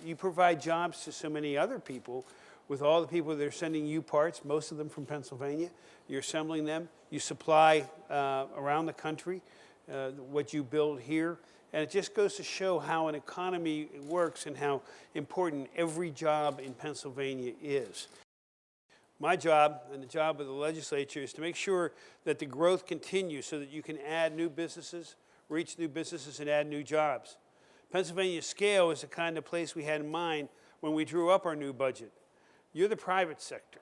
you provide jobs to so many other people with all the people that are sending you parts, most of them from Pennsylvania. You're assembling them. You supply around the country what you build here. And it just goes to show how an economy works and how important every job in Pennsylvania is. My job and the job of the legislature is to make sure that the growth continues so that you can add new businesses, reach new businesses, and add new jobs. Pennsylvania's scale is the kind of place we had in mind when we drew up our new budget. You're the private sector.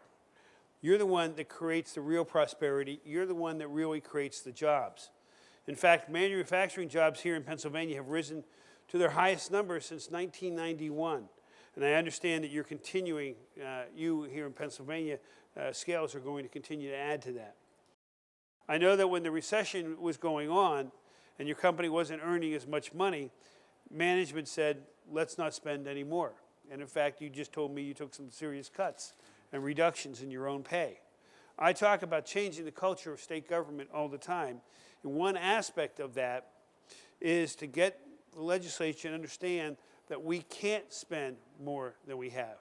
You're the one that creates the real prosperity. You're the one that really creates the jobs. In fact, manufacturing jobs here in Pennsylvania have risen to their highest number since 1991. And I understand that you're continuing, you here in Pennsylvania, scales are going to continue to add to that. I know that when the recession was going on and your company wasn't earning as much money, management said, let's not spend any more. And in fact, you just told me you took some serious cuts and reductions in your own pay. I talk about changing the culture of state government all the time. And one aspect of that is to get the legislature to understand that we can't spend more than we have.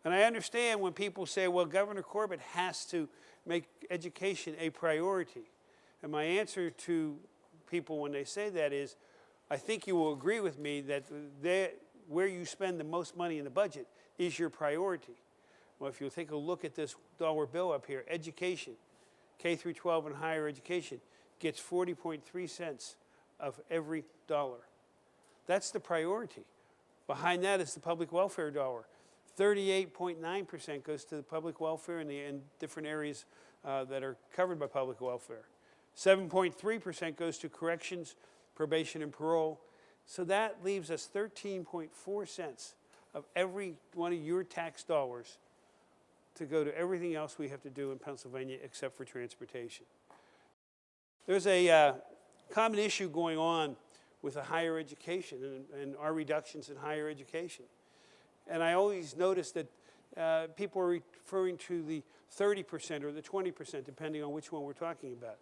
And I understand when people say, well, Governor Corbett has to make education a priority. And my answer to people when they say that is, I think you will agree with me that where you spend the most money in the budget is your priority. Well, if you take a look at this dollar bill up here, education, K through 12 and higher education, gets 40.3 cents of every dollar. That's the priority. Behind that is the public welfare dollar. 38.9% goes to the public welfare in different areas that are covered by public welfare. 7.3% goes to corrections, probation, and parole. So that leaves us 13.4 cents of every one of your tax dollars to go to everything else we have to do in Pennsylvania except for transportation. There's a common issue going on with the higher education and our reductions in higher education. And I always notice that people are referring to the 30% or the 20%, depending on which one we're talking about,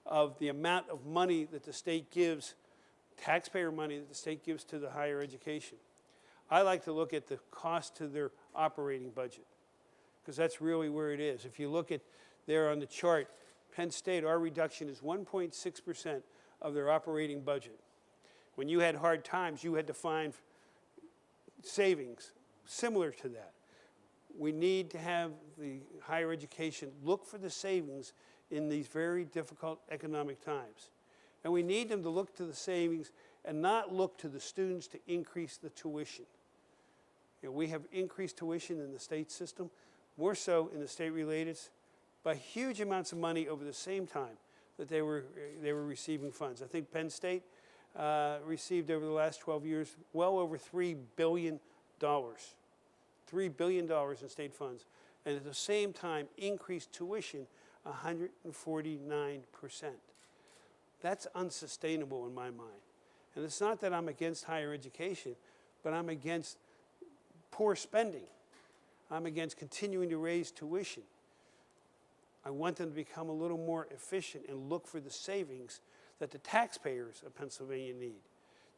of the amount of money that the state gives, taxpayer money that the state gives to the higher education. I like to look at the cost to their operating budget, because that's really where it is. If you look at there on the chart, Penn State, our reduction is 1.6% of their operating budget. When you had hard times, you had to find savings similar to that. We need to have the higher education look for the savings in these very difficult economic times. And we need them to look to the savings and not look to the students to increase the tuition. You know, we have increased tuition in the state system, more so in the state relateds, by huge amounts of money over the same time that they were receiving funds. I think Penn State received over the last 12 years well over $3 billion. $3 billion in state funds, and at the same time increased tuition 149%. That's unsustainable in my mind. And it's not that I'm against higher education, but I'm against poor spending. I'm against continuing to raise tuition. I want them to become a little more efficient and look for the savings that the taxpayers of Pennsylvania need.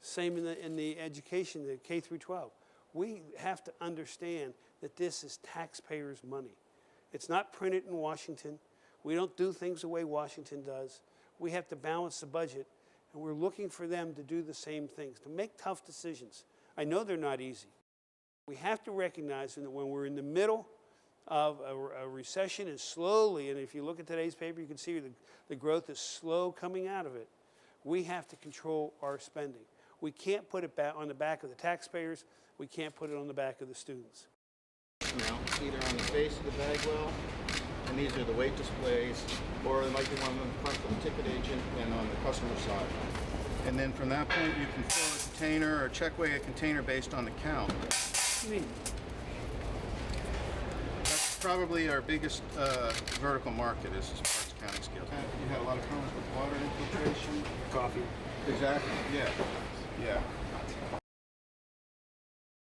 Same in the education, the K through 12. We have to understand that this is taxpayers' money. It's not printed in Washington. We don't do things the way Washington does. We have to balance the budget, and we're looking for them to do the same things, to make tough decisions. I know they're not easy. We have to recognize that when we're in the middle of a recession and slowly, and if you look at today's paper, you can see the growth is slow coming out of it. We have to control our spending. We can't put it back on the back of the taxpayers. We can't put it on the back of the students. Now, either on the face of the bag well, and these are the weight displays, or there might be one on the front for the ticket agent and on the customer side. And then from that point, you can fill a container or check weigh a container based on the count. What do you mean? That's probably our biggest vertical market is parts counting scales. You had a lot of problems with water infiltration. Coffee. Exactly, yeah. Yeah.